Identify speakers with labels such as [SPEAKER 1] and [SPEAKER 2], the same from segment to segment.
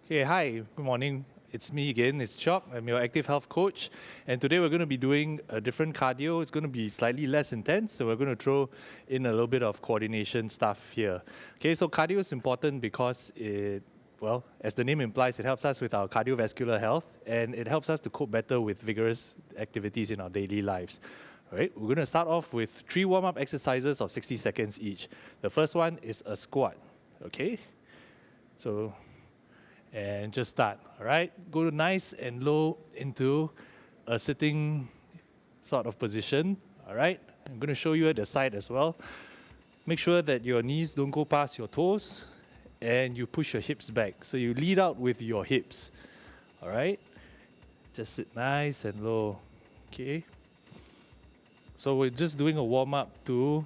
[SPEAKER 1] Okay, hi, good morning. It's me again, it's Chuck. I'm your active health coach. And today we're going to be doing a different cardio. It's going to be slightly less intense, so we're going to throw in a little bit of coordination stuff here. Okay, so cardio is important because as the name implies, it helps us with our cardiovascular health and it helps us to cope better with vigorous activities in our daily lives. All right, we're going to start off with 3 warm-up exercises of 60 seconds each. The first one is a squat. Okay, and just start, all right? Go nice and low into a sitting sort of position, all right? I'm going to show you at the side as well. Make sure that your knees don't go past your toes and you push your hips back. So you lead out with your hips, all right? Just sit nice and low, okay? So we're just doing a warm-up to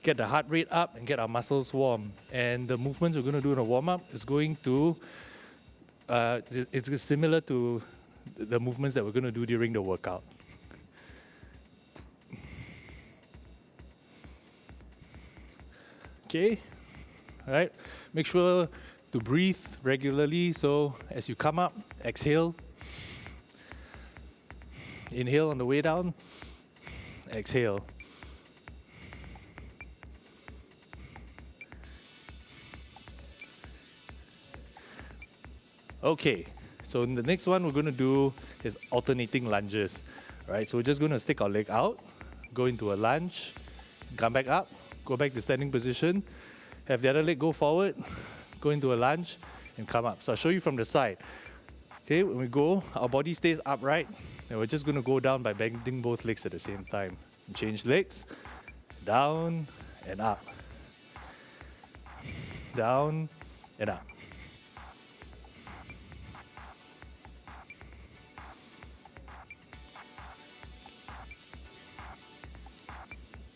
[SPEAKER 1] get the heart rate up and get our muscles warm. And the movements we're going to do in a warm-up is going to it's similar to the movements that we're going to do during the workout. Okay, all right. Make sure to breathe regularly. So as you come up, exhale. Inhale on the way down. Exhale. Okay, so the next one we're going to do is alternating lunges. All right, so we're just going to stick our leg out, go into a lunge, come back up, go back to standing position, have the other leg go forward, go into a lunge, and come up. So I'll show you from the side. Okay, when we go, our body stays upright, and we're just going to go down by bending both legs at the same time. Change legs, down and up, down and up.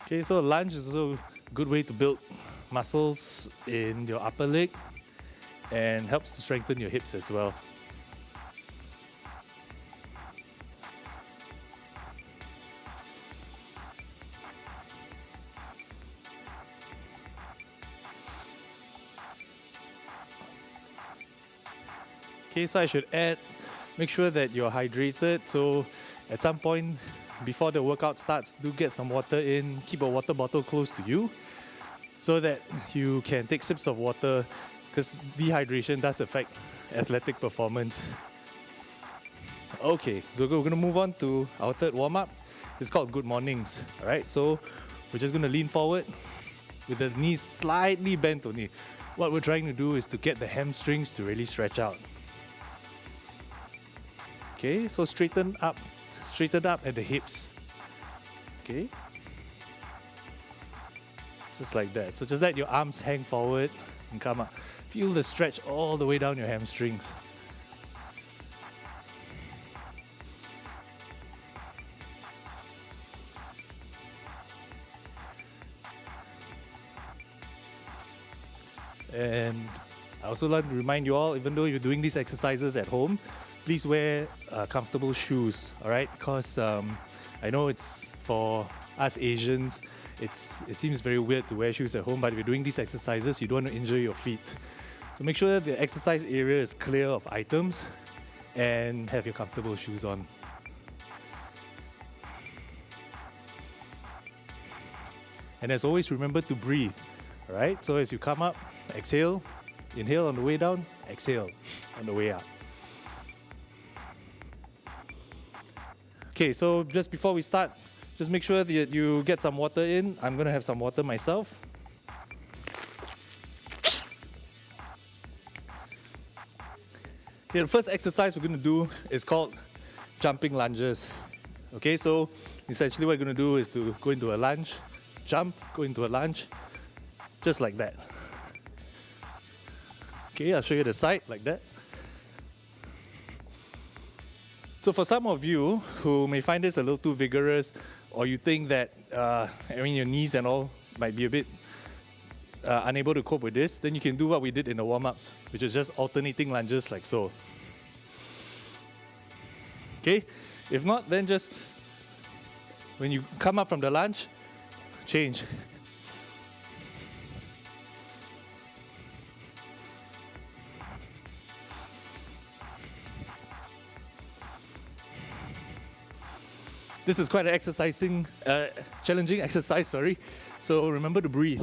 [SPEAKER 1] Okay, so a lunge is also a good way to build muscles in your upper leg and helps to strengthen your hips as well. Okay, so I should add, make sure that you're hydrated. So at some point before the workout starts, do get some water in. Keep a water bottle close to you so that you can take sips of water, because dehydration does affect athletic performance. Okay, we're going to move on to our third warm-up. It's called good mornings. All right, so we're just going to lean forward with the knees slightly bent only. What we're trying to do is to get the hamstrings to really stretch out. Okay, so straighten up at the hips. Okay, just like that. So just let your arms hang forward and come up. Feel the stretch all the way down your hamstrings. And I also like to remind you all, even though you're doing these exercises at home, please wear comfortable shoes, all right? Because I know it's for us Asians, it seems very weird to wear shoes at home, but if you're doing these exercises, you don't want to injure your feet. So make sure that the exercise area is clear of items and have your comfortable shoes on. And as always, remember to breathe, all right? So as you come up, exhale, inhale on the way down, exhale on the way up. Okay, so just before we start, just make sure that you get some water in. I'm going to have some water myself. Okay, the first exercise we're going to do is called jumping lunges. Okay, so essentially what you're going to do is to go into a lunge, jump, go into a lunge, just like that. Okay, I'll show you the side like that. So for some of you who may find this a little too vigorous, or you think that your knees and all might be a bit unable to cope with this, then you can do what we did in the warm-ups, which is just alternating lunges like so. Okay, if not, then just when you come up from the lunge, change. This is quite an challenging exercise, sorry. So remember to breathe.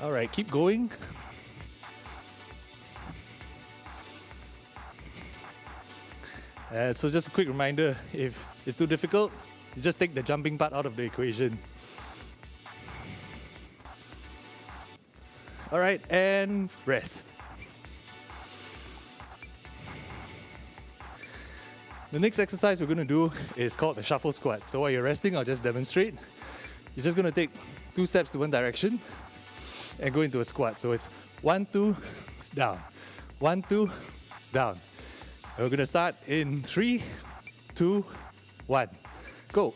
[SPEAKER 1] All right, keep going. So just a quick reminder, if it's too difficult, you just take the jumping part out of the equation. All right, and rest. The next exercise we're going to do is called the shuffle squat. So while you're resting, I'll just demonstrate. You're just going to take 2 steps to one direction and go into a squat. So it's 1, 2, down. 1, 2, down. And we're going to start in 3, 2, 1. Go.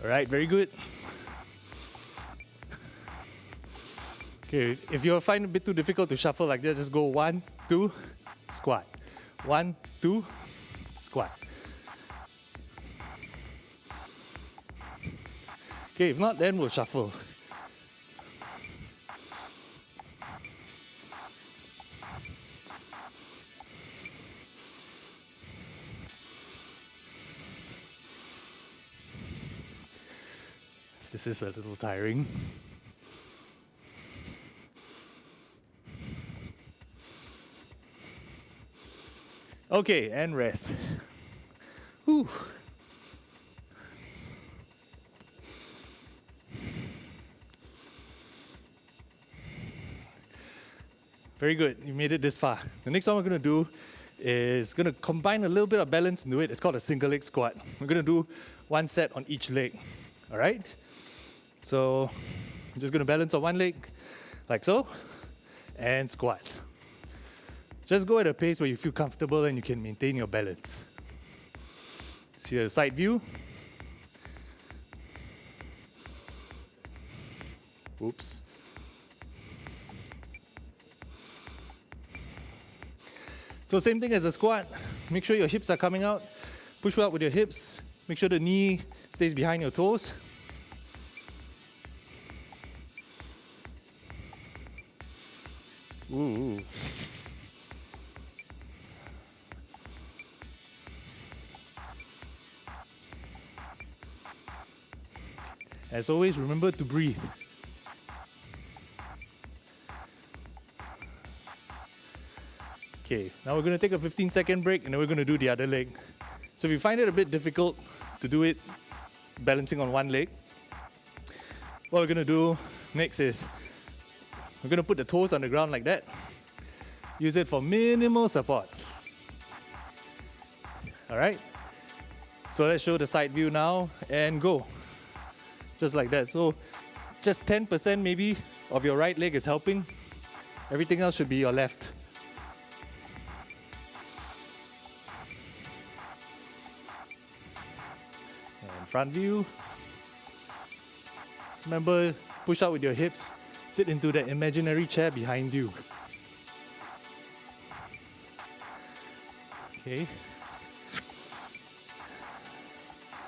[SPEAKER 1] All right, very good. Okay, if you find it a bit too difficult to shuffle like that, just go 1, 2, squat. 1, 2, squat. Okay, if not, then we'll shuffle. This is a little tiring. Okay, and rest. Whew. Very good, you made it this far. The next one we're going to do is going to combine a little bit of balance into it. It's called a single leg squat. We're going to do 1 set on each leg. All right? So I'm just going to balance on one leg, like so, and squat. Just go at a pace where you feel comfortable and you can maintain your balance. See a side view. Oops. So same thing as a squat. Make sure your hips are coming out. Push out with your hips. Make sure the knee stays behind your toes. Ooh. As always, remember to breathe. Okay, now we're going to take a 15-second break and then we're going to do the other leg. So if you find it a bit difficult to do it balancing on one leg, what we're going to do next is we're going to put the toes on the ground like that. Use it for minimal support. All right? So let's show the side view now and go. Just like that. So just 10% maybe of your right leg is helping. Everything else should be your left. And front view. Just remember, push out with your hips. Sit into that imaginary chair behind you. Okay.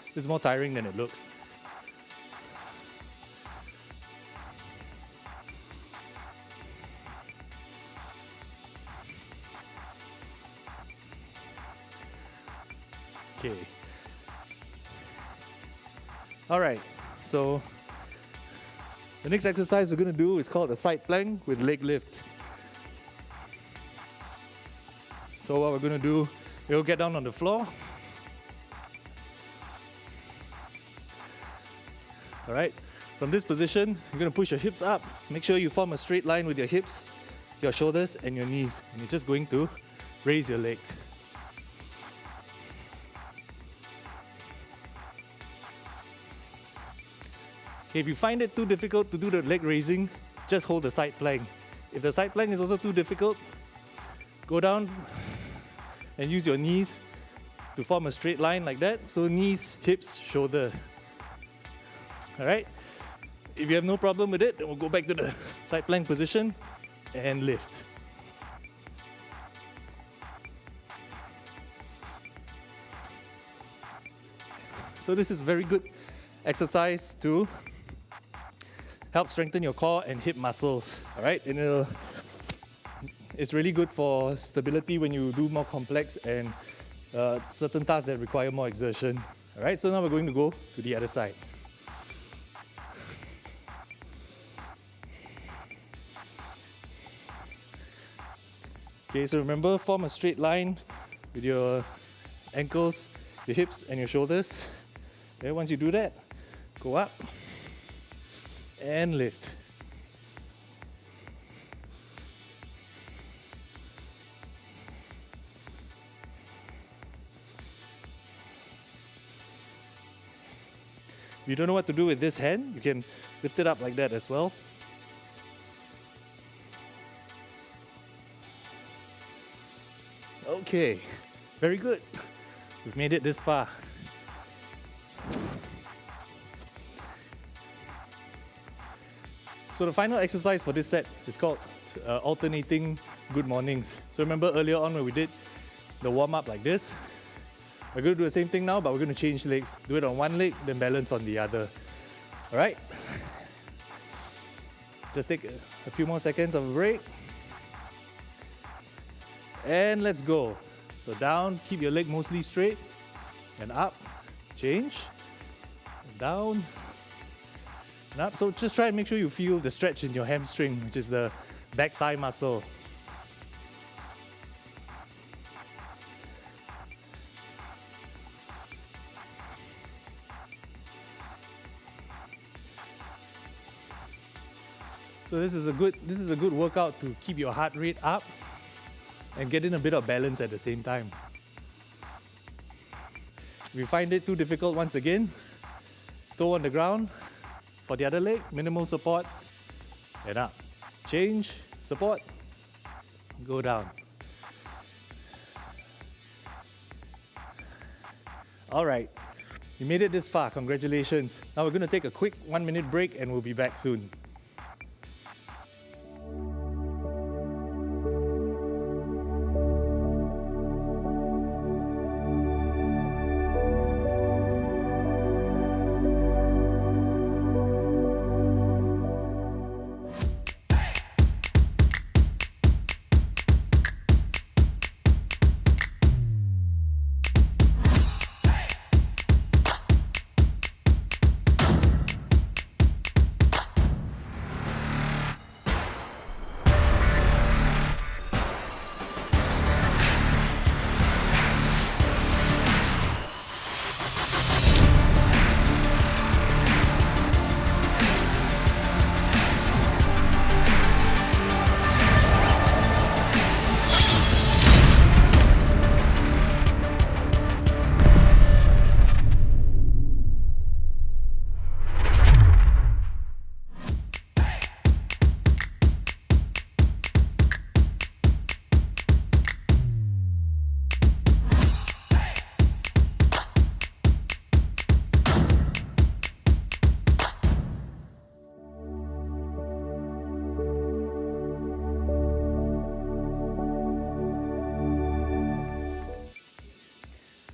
[SPEAKER 1] This is more tiring than it looks. Okay. All right. So the next exercise we're going to do is called a side plank with leg lift. So what we're going to do, we'll get down on the floor. All right. From this position, you're going to push your hips up. Make sure you form a straight line with your hips, your shoulders, and your knees. And you're just going to raise your legs. If you find it too difficult to do the leg raising, just hold the side plank. If the side plank is also too difficult, go down and use your knees to form a straight line like that. So knees, hips, shoulder. All right? If you have no problem with it, then we'll go back to the side plank position and lift. So this is a very good exercise to help strengthen your core and hip muscles, all right? And it's really good for stability when you do more complex and certain tasks that require more exertion, all right? So now we're going to go to the other side. Okay, so remember, form a straight line with your ankles, your hips and your shoulders. Okay, once you do that, go up and lift. If you don't know what to do with this hand, you can lift it up like that as well. Okay, very good. We've made it this far. So the final exercise for this set is called alternating good mornings. So remember earlier on when we did the warm-up like this, we're going to do the same thing now, but we're going to change legs. Do it on one leg, then balance on the other. All right? Just take a few more seconds of a break. And let's go. So down, keep your leg mostly straight. And up, change. And down, and up. So just try and make sure you feel the stretch in your hamstring, which is the back thigh muscle. So this is a good workout to keep your heart rate up and get in a bit of balance at the same time. If you find it too difficult, once again, toe on the ground for the other leg, minimal support, and up. Change, support, go down. All right, you made it this far, congratulations. Now we're going to take a quick 1-minute break and we'll be back soon.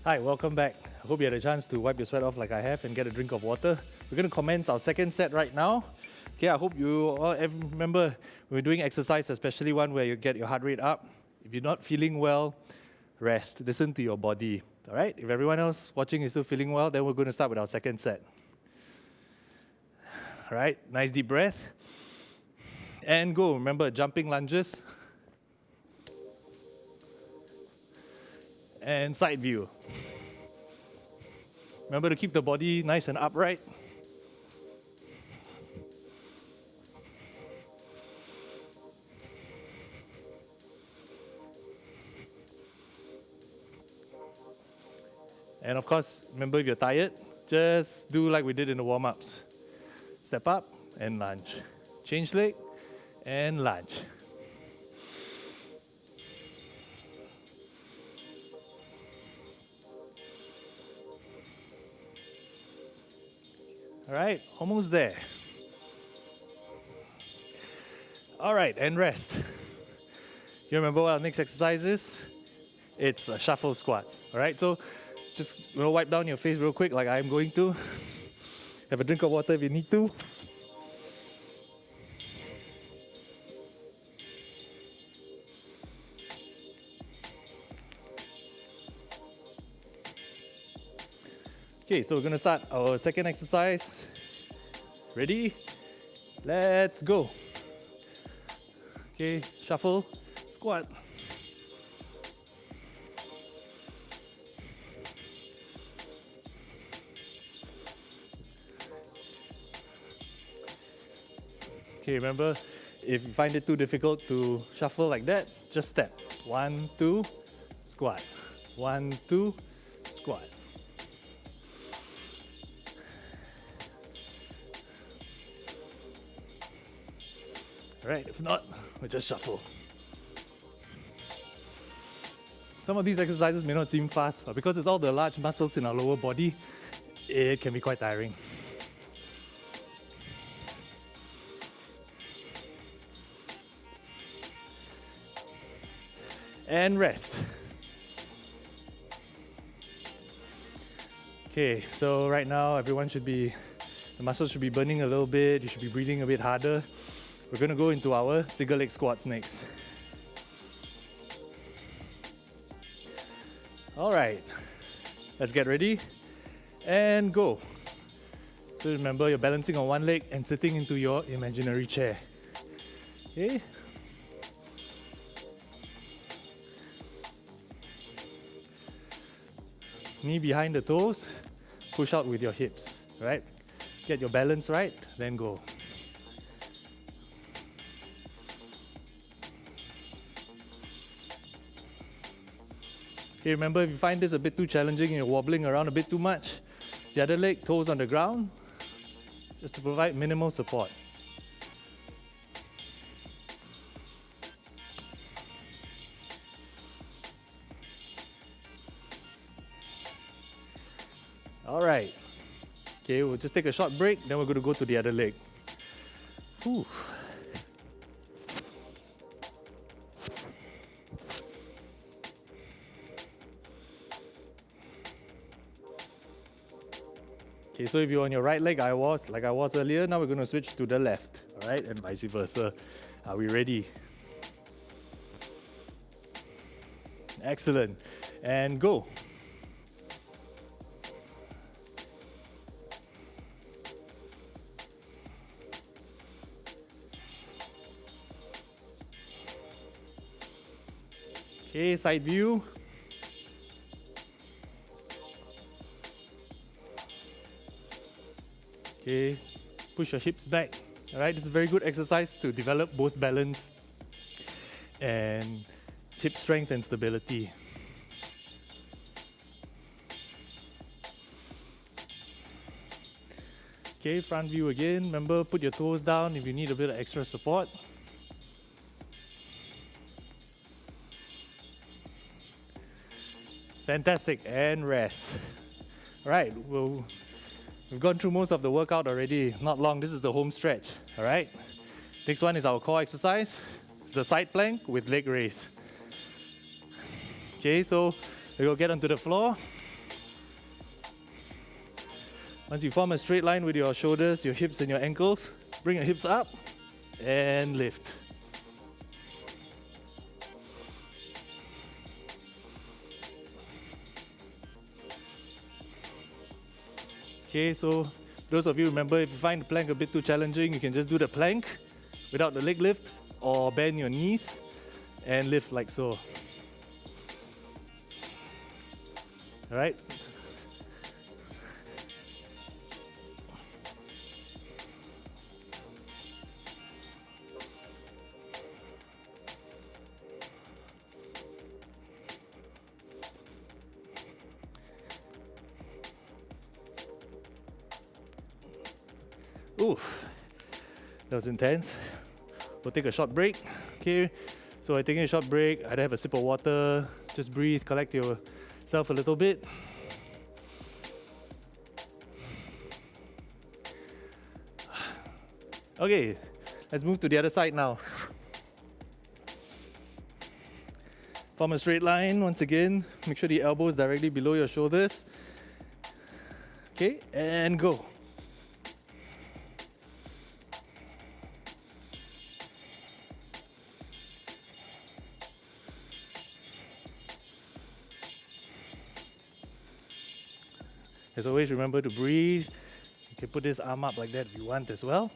[SPEAKER 1] Hi, welcome back. I hope you had a chance to wipe your sweat off like I have and get a drink of water. We're going to commence our second set right now. Okay, I hope you all remember when we're doing exercise, especially one where you get your heart rate up. If you're not feeling well, rest. Listen to your body. All right? If everyone else watching is still feeling well, then we're going to start with our second set. All right, nice deep breath. And go. Remember, jumping lunges. And side view. Remember to keep the body nice and upright. And of course, remember if you're tired, just do like we did in the warm-ups. Step up and lunge. Change leg and lunge. All right, almost there. All right, and rest. You remember what our next exercise is? It's shuffle squats. All right, so just wipe down your face real quick like I'm going to. Have a drink of water if you need to. Okay, so we're gonna start our second exercise. Ready? Let's go. Okay, shuffle, squat. Okay, remember, if you find it too difficult to shuffle like that, just step. 1, 2, squat. 1, 2, squat. Alright, if not, we'll just shuffle. Some of these exercises may not seem fast, but because it's all the large muscles in our lower body, it can be quite tiring. And rest. Okay, so right now the muscles should be burning a little bit, you should be breathing a bit harder. We're gonna go into our single leg squats next. All right, let's get ready and go. So remember, you're balancing on one leg and sitting into your imaginary chair. Okay. Knee behind the toes, push out with your hips, right? Get your balance right, then go. Okay, remember, if you find this a bit too challenging and you're wobbling around a bit too much, the other leg, toes on the ground, just to provide minimal support. All right. Okay, we'll just take a short break, then we're going to go to the other leg. Whew. Okay, so if you're on your right leg, like I was earlier, now we're going to switch to the left, all right, and vice versa. Are we ready? Excellent. And go. Okay, side view. Okay, push your hips back. All right, this is a very good exercise to develop both balance and hip strength and stability. Okay, front view again. Remember, put your toes down if you need a bit of extra support. Fantastic, and rest. All right, we've gone through most of the workout already. Not long, this is the home stretch. All right, next one is our core exercise. It's the side plank with leg raise. Okay, so we'll get onto the floor. Once you form a straight line with your shoulders, your hips and your ankles, bring your hips up and lift. Okay, so those of you remember, if you find the plank a bit too challenging, you can just do the plank without the leg lift, or bend your knees and lift like so. All right. Oof, that was intense. We'll take a short break. Okay, so I'm taking a short break. I'd have a sip of water, just breathe, collect yourself a little bit. Okay, let's move to the other side now. Form a straight line once again. Make sure the elbow is directly below your shoulders. Okay, and go. As always, remember to breathe. You can put this arm up like that if you want as well.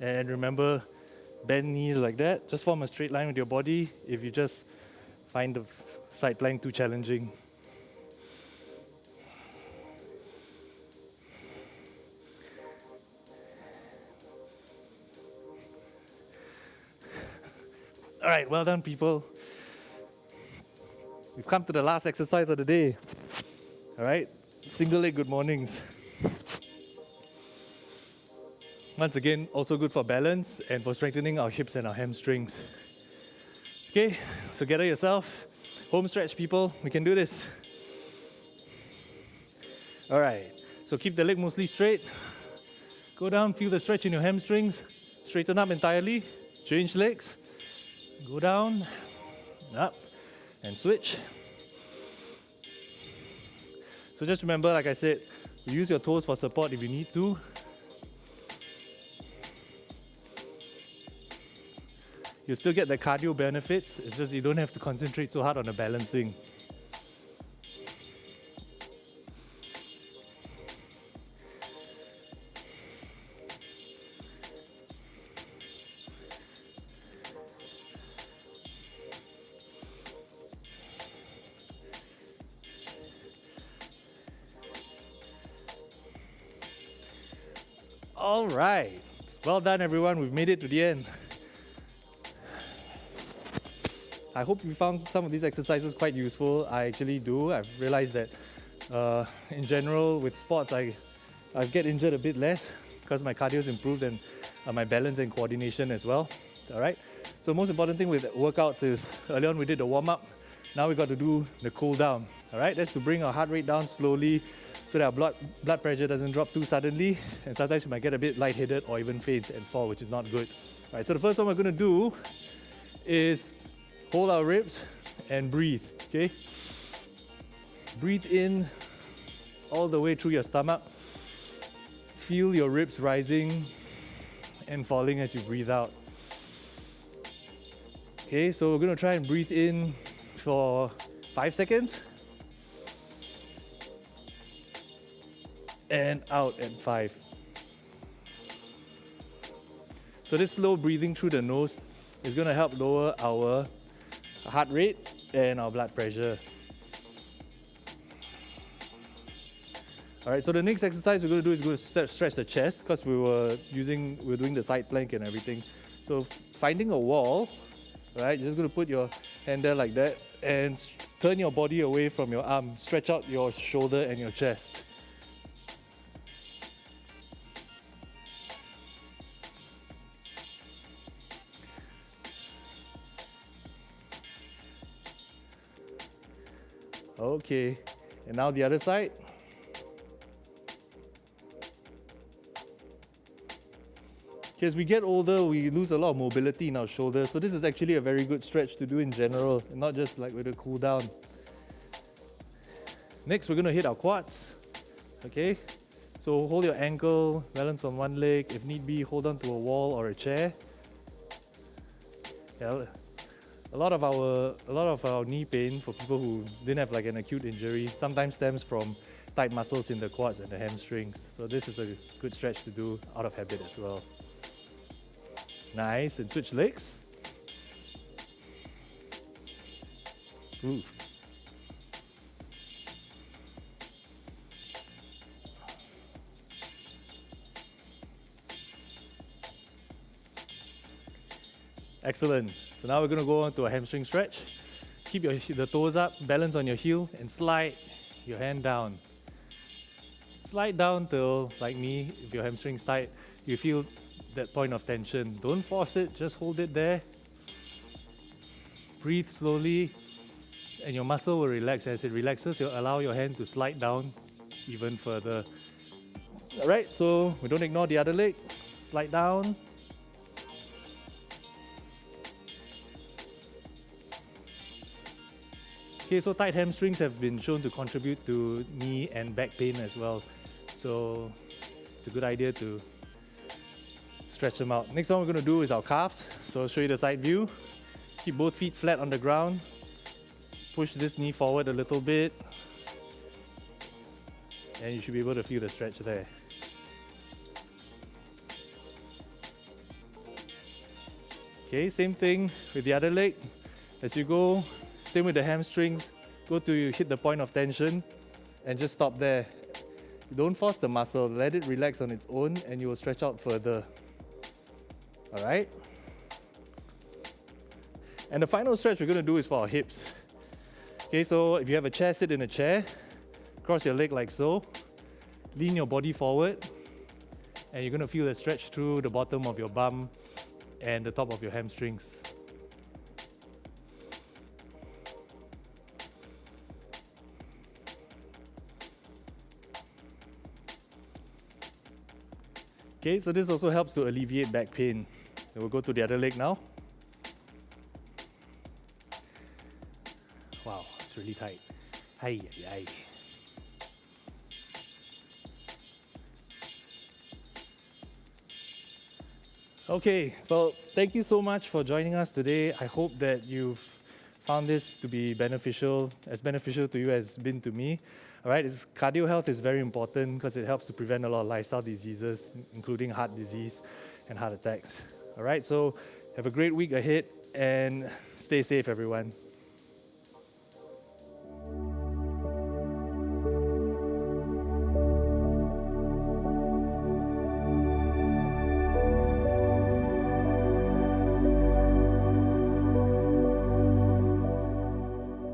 [SPEAKER 1] And remember, bend knees like that. Just form a straight line with your body if you just find the side plank too challenging. All right, well done, people. We've come to the last exercise of the day. All right, single leg good mornings. Once again, also good for balance and for strengthening our hips and our hamstrings. Okay, so gather yourself. Home stretch, people. We can do this. All right, so keep the leg mostly straight. Go down, feel the stretch in your hamstrings. Straighten up entirely. Change legs. Go down, up, and switch. So just remember, like I said, use your toes for support if you need to. You still get the cardio benefits, it's just you don't have to concentrate so hard on the balancing. All right, well done everyone, we've made it to the end. I hope you found some of these exercises quite useful. I actually do. I've realized that in general with sports I get injured a bit less because my cardio's improved and my balance and coordination as well. All right, so most important thing with workouts is early on we did the warm-up. Now we got to do the cool down. All right, that's to bring our heart rate down slowly so that our blood pressure doesn't drop too suddenly, and sometimes you might get a bit lightheaded or even faint and fall, which is not good. All right, so the first one we're going to do is hold our ribs and breathe, okay? Breathe in all the way through your stomach. Feel your ribs rising and falling as you breathe out. Okay, so we're going to try and breathe in for 5 seconds. And out at 5. So this slow breathing through the nose is going to help lower our heart rate and our blood pressure. All right, so the next exercise we're going to do is going to stretch the chest because we're doing the side plank and everything. So finding a wall, right? You're just going to put your hand there like that and turn your body away from your arm. Stretch out your shoulder and your chest. Okay, and now the other side. As we get older, we lose a lot of mobility in our shoulders, so this is actually a very good stretch to do in general, and not just like with a cool down. Next, we're going to hit our quads. Okay, so hold your ankle, balance on one leg. If need be, hold on to a wall or a chair. Yeah. A lot of our knee pain for people who didn't have like an acute injury sometimes stems from tight muscles in the quads and the hamstrings. So this is a good stretch to do out of habit as well. Nice, and switch legs. Ooh. Excellent. So now we're going to go on to a hamstring stretch. Keep the toes up, balance on your heel, and slide your hand down. Slide down till, like me, if your hamstring's tight, you feel that point of tension. Don't force it, just hold it there. Breathe slowly, and your muscle will relax. As it relaxes, you'll allow your hand to slide down even further. All right, so we don't ignore the other leg. Slide down. Okay, so tight hamstrings have been shown to contribute to knee and back pain as well. So it's a good idea to stretch them out. Next one we're going to do is our calves. So I'll show you the side view. Keep both feet flat on the ground. Push this knee forward a little bit. And you should be able to feel the stretch there. Okay, same thing with the other leg. As you go, same with the hamstrings, go to hit the point of tension and just stop there. Don't force the muscle, let it relax on its own and you will stretch out further. Alright? And the final stretch we're going to do is for our hips. Okay, so if you have a chair, sit in a chair, cross your leg like so, lean your body forward, and you're going to feel a stretch through the bottom of your bum and the top of your hamstrings. Okay, so this also helps to alleviate back pain. So we'll go to the other leg now. Wow, it's really tight. Ay, ay, ay. Okay, well, thank you so much for joining us today. I hope that you've found this to be beneficial to you as been to me. All right, cardio health is very important because it helps to prevent a lot of lifestyle diseases, including heart disease and heart attacks. All right, so have a great week ahead and stay safe, everyone.